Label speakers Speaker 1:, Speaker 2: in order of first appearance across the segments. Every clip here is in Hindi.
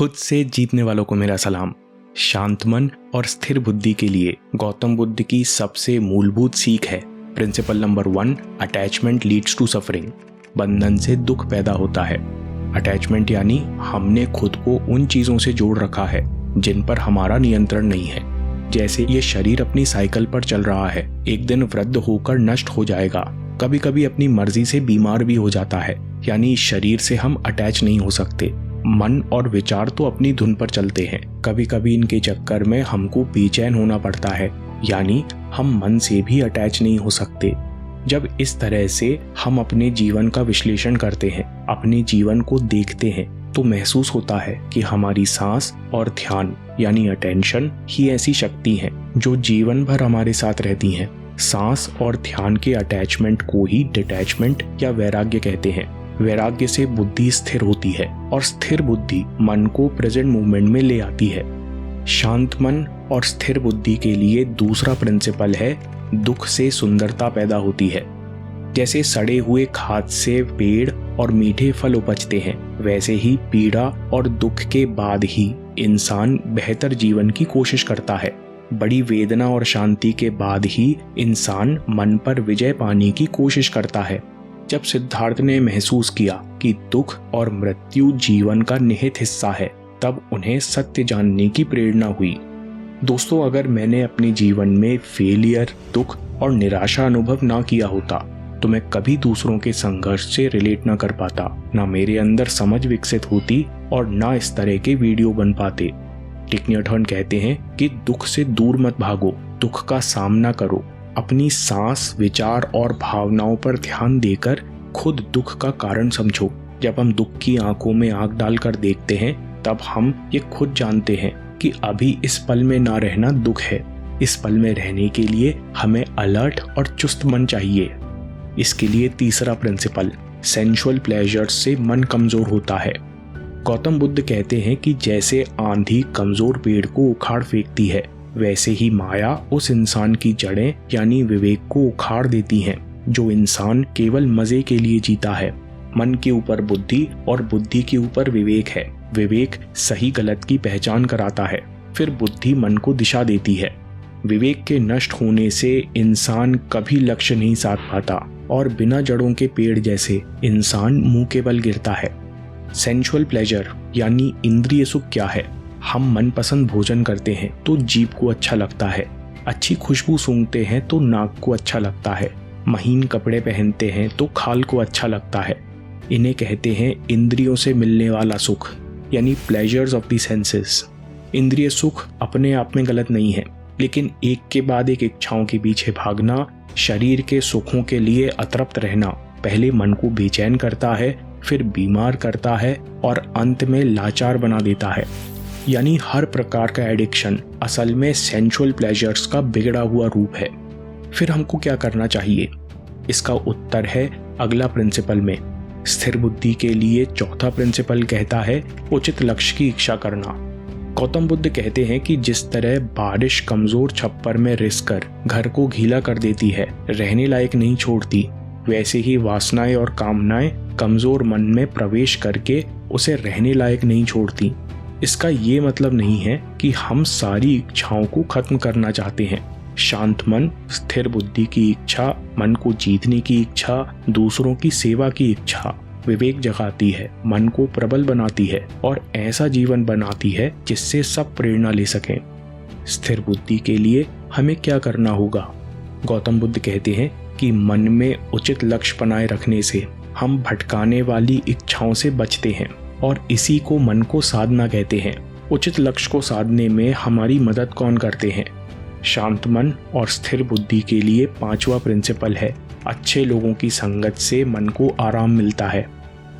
Speaker 1: खुद से जीतने वालों को मेरा सलाम। शांत मन और स्थिर बुद्धि के लिए गौतम बुद्ध की सबसे मूलभूत सीख है principle number 1, attachment leads to suffering. बंधन से दुख पैदा होता है। अटैचमेंट यानी हमने खुद को उन चीजों से जोड़ रखा है जिन पर हमारा नियंत्रण नहीं है। जैसे ये शरीर अपनी साइकिल पर चल रहा है, एक दिन वृद्ध होकर नष्ट हो जाएगा। कभी कभी अपनी मर्जी से बीमार भी हो जाता है, यानी शरीर से हम अटैच नहीं हो सकते। मन और विचार तो अपनी धुन पर चलते हैं। कभी कभी इनके चक्कर में हमको बेचैन होना पड़ता है, यानी हम मन से भी अटैच नहीं हो सकते। जब इस तरह से हम अपने जीवन का विश्लेषण करते हैं, अपने जीवन को देखते हैं, तो महसूस होता है कि हमारी सांस और ध्यान यानी अटेंशन ही ऐसी शक्ति है जो जीवन भर हमारे साथ रहती हैं। सांस और ध्यान के अटैचमेंट को ही डिटैचमेंट या वैराग्य कहते हैं। वैराग्य से बुद्धि स्थिर होती है और स्थिर बुद्धि मन को प्रेजेंट मूवमेंट में ले आती है। शांत मन और स्थिर बुद्धि के लिए दूसरा प्रिंसिपल है दुख से सुंदरता पैदा होती है। जैसे सड़े हुए खाद से पेड़ और मीठे फल उपजते हैं, वैसे ही पीड़ा और दुख के बाद ही इंसान बेहतर जीवन की कोशिश करता है। बड़ी वेदना और शांति के बाद ही इंसान मन पर विजय पाने की कोशिश करता है। जब सिद्धार्थ ने महसूस किया कि दुख और मृत्यु जीवन का निहित हिस्सा है, तब उन्हें सत्य जानने की प्रेरणा हुई। दोस्तों, अगर मैंने अपने जीवन में फेलियर, दुख और निराशा अनुभव ना किया होता तो मैं कभी दूसरों के संघर्ष से रिलेट ना कर पाता, ना मेरे अंदर समझ विकसित होती और ना इस तरह के वीडियो बन पाते। टिक न्यूटन कहते हैं कि दुख से दूर मत भागो, दुख का सामना करो। अपनी सांस, विचार और भावनाओं पर ध्यान देकर खुद दुख का कारण समझो। जब हम दुख की आंखों में आंख डालकर देखते हैं, तब हम ये खुद जानते हैं कि अभी इस पल में ना रहना दुख है। इस पल में रहने के लिए हमें अलर्ट और चुस्त मन चाहिए। इसके लिए तीसरा प्रिंसिपल, सेंसुअल प्लेजर्स से मन कमजोर होता है। गौतम बुद्ध कहते हैं कि जैसे आंधी कमजोर पेड़ को उखाड़ फेंकती है, वैसे ही माया उस इंसान की जड़ें यानी विवेक को उखाड़ देती हैं जो इंसान केवल मजे के लिए जीता है। मन के ऊपर बुद्धि और बुद्धि के ऊपर विवेक है। विवेक सही गलत की पहचान कराता है, फिर बुद्धि मन को दिशा देती है। विवेक के नष्ट होने से इंसान कभी लक्ष्य नहीं साध पाता और बिना जड़ों के पेड़ जैसे इंसान मुंह के बल गिरता है। सेंसुअल प्लेजर यानी इंद्रिय सुख क्या है? हम मनपसंद भोजन करते हैं तो जीभ को अच्छा लगता है, अच्छी खुशबू सूंघते हैं तो नाक को अच्छा लगता है, महीन कपड़े पहनते हैं तो खाल को अच्छा लगता है। इन्हें कहते हैं इंद्रियों से मिलने वाला सुख यानी प्लेजर्स ऑफ द सेंसेस। इंद्रिय सुख अपने आप में गलत नहीं है, लेकिन एक के बाद एक इच्छाओं के पीछे भागना, शरीर के सुखों के लिए अतृप्त रहना पहले मन को बेचैन करता है, फिर बीमार करता है और अंत में लाचार बना देता है। यानी हर प्रकार का एडिक्शन असल में सेंसुअल प्लेजर्स का बिगड़ा हुआ रूप है। फिर हमको क्या करना चाहिए? इसका उत्तर है अगला प्रिंसिपल में। स्थिर बुद्धि के लिए चौथा प्रिंसिपल कहता है उचित लक्ष्य की इच्छा करना। गौतम बुद्ध कहते हैं कि जिस तरह बारिश कमजोर छप्पर में रिसकर घर को गीला कर देती है, रहने लायक नहीं छोड़ती, वैसे ही वासनाएं और कामनाएं कमजोर मन में प्रवेश करके उसे रहने लायक नहीं छोड़ती। इसका ये मतलब नहीं है कि हम सारी इच्छाओं को खत्म करना चाहते हैं। शांत मन, स्थिर बुद्धि की इच्छा, मन को जीतने की इच्छा, दूसरों की सेवा की इच्छा विवेक जगाती है, मन को प्रबल बनाती है और ऐसा जीवन बनाती है जिससे सब प्रेरणा ले सकें। स्थिर बुद्धि के लिए हमें क्या करना होगा? गौतम बुद्ध कहते हैं कि मन में उचित लक्ष्य बनाए रखने से हम भटकाने वाली इच्छाओं से बचते हैं और इसी को मन को साधना कहते हैं। उचित लक्ष्य को साधने में हमारी मदद कौन करते हैं? शांत मन और स्थिर बुद्धि के लिए पांचवा प्रिंसिपल है अच्छे लोगों की संगत से मन को आराम मिलता है।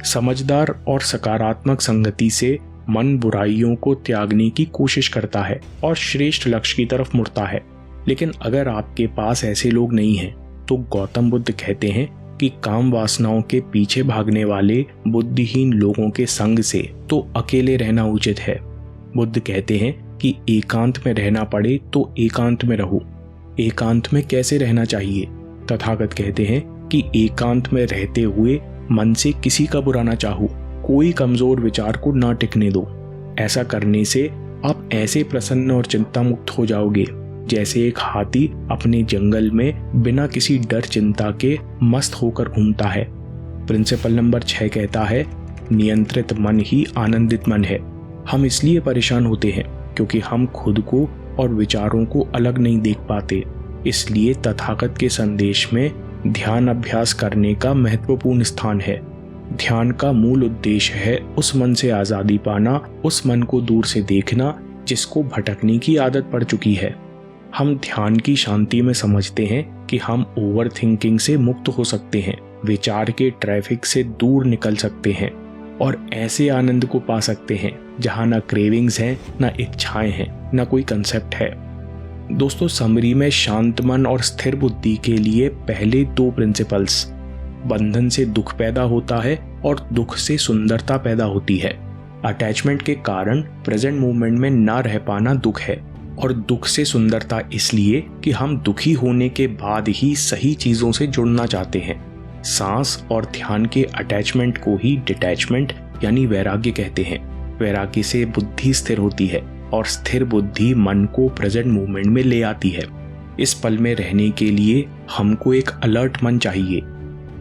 Speaker 1: समझदार और सकारात्मक संगति से मन बुराइयों को त्यागने की कोशिश करता है और श्रेष्ठ लक्ष्य की तरफ मुड़ता है। लेकिन अगर आपके पास ऐसे लोग नहीं हैं, तो गौतम बुद्ध कहते हैं कि काम वासनाओं के पीछे भागने वाले बुद्धिहीन लोगों के संग से तो अकेले रहना उचित है। बुद्ध कहते हैं कि एकांत में रहना पड़े तो एकांत में रहो। एकांत में कैसे रहना चाहिए? तथागत कहते हैं कि एकांत में रहते हुए मन से किसी का बुरा ना चाहो, कोई कमजोर विचार को ना टिकने दो। ऐसा करने से आप ऐसे प्रसन्न और चिंता मुक्त हो जाओगे जैसे एक हाथी अपने जंगल में बिना किसी डर चिंता के मस्त होकर घूमता है। प्रिंसिपल नंबर 6 कहता है, नियंत्रित मन ही आनंदित मन है। हम इसलिए परेशान होते हैं क्योंकि हम खुद को और विचारों को अलग नहीं देख पाते। इसलिए तथागत के संदेश में ध्यान अभ्यास करने का महत्वपूर्ण स्थान है। ध्यान का मूल उद्देश्य है उस मन से आज़ादी पाना, उस मन को दूर से देखना जिसको भटकने की आदत पड़ चुकी है। हम ध्यान की शांति में समझते हैं कि हम ओवर थिंकिंग से मुक्त हो सकते हैं, विचार के ट्रैफिक से दूर निकल सकते हैं और ऐसे आनंद को पा सकते हैं जहां ना क्रेविंग्स हैं, ना इच्छाएं हैं, ना कोई कंसेप्ट है। दोस्तों, समरी में शांत मन और स्थिर बुद्धि के लिए पहले 2 प्रिंसिपल्स, बंधन से दुख पैदा होता है और दुख से सुंदरता पैदा होती है। अटैचमेंट के कारण प्रेजेंट मोमेंट में ना रह पाना दुख है और दुख से सुंदरता इसलिए कि हम दुखी होने के बाद ही सही चीजों से जुड़ना चाहते हैं। सांस और ध्यान के अटैचमेंट को ही डिटैचमेंट यानी वैराग्य कहते हैं। वैराग्य से बुद्धि स्थिर होती है और स्थिर बुद्धि मन को प्रेजेंट मोमेंट में ले आती है। इस पल में रहने के लिए हमको एक अलर्ट मन चाहिए।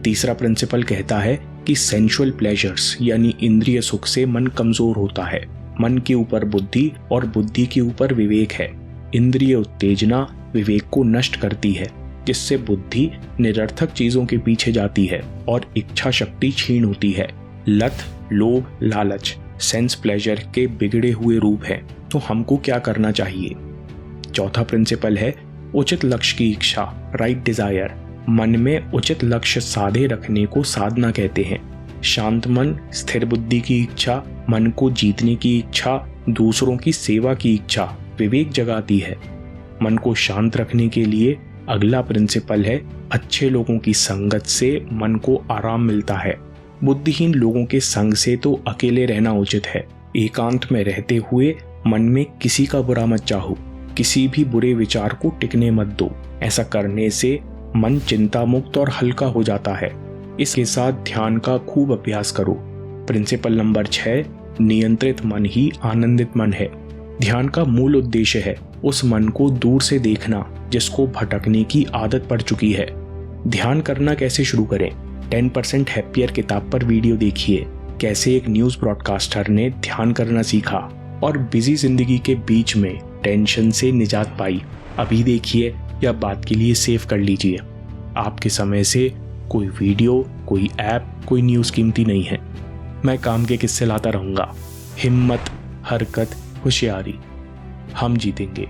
Speaker 1: तीसरा प्रिंसिपल कहता है कि सेंसुअल प्लेजर्स यानी इंद्रिय सुख से मन कमजोर होता है। मन के ऊपर बुद्धि और बुद्धि के ऊपर विवेक है। इंद्रिय उत्तेजना विवेक को नष्ट करती है, जिससे बुद्धि निरर्थक चीजों के पीछे जाती है और इच्छा शक्ति क्षीण होती है। लत, लोभ, लालच सेंस प्लेजर के बिगड़े हुए रूप है। तो हमको क्या करना चाहिए? चौथा प्रिंसिपल है उचित लक्ष्य की इच्छा, राइट डिजायर। मन में उचित लक्ष्य साधे रखने को साधना कहते हैं। शांत मन, स्थिर बुद्धि की इच्छा, मन को जीतने की इच्छा, दूसरों की सेवा की इच्छा विवेक जगाती है। मन को शांत रखने के लिए अगला प्रिंसिपल है अच्छे लोगों की संगत से मन को आराम मिलता है। बुद्धिहीन लोगों के संग से तो अकेले रहना उचित है। एकांत में रहते हुए मन में किसी का बुरा मत चाहो, किसी भी बुरे विचार को टिकने मत दो। ऐसा करने से मन चिंता मुक्त और हल्का हो जाता है। इसके साथ ध्यान का खूब अभ्यास करो। प्रिंसिपल नंबर 6, नियंत्रित मन ही आनंदित मन है। ध्यान का मूल उद्देश्य है उस मन को दूर से देखना जिसको भटकने की आदत पड़ चुकी है। ध्यान करना कैसे शुरू करें? 10% हैप्पियर किताब पर वीडियो देखिए, कैसे एक न्यूज ब्रॉडकास्टर ने ध्यान करना सीखा और बिजी जिंदगी के बीच में टेंशन से निजात पाई। अभी देखिए या बात के लिए सेव कर लीजिए। आपके समय से कोई वीडियो, कोई ऐप, कोई न्यूज़ कीमती नहीं है। मैं काम के किस्से लाता रहूँगा। हिम्मत, हरकत, होशियारी, हम जीतेंगे।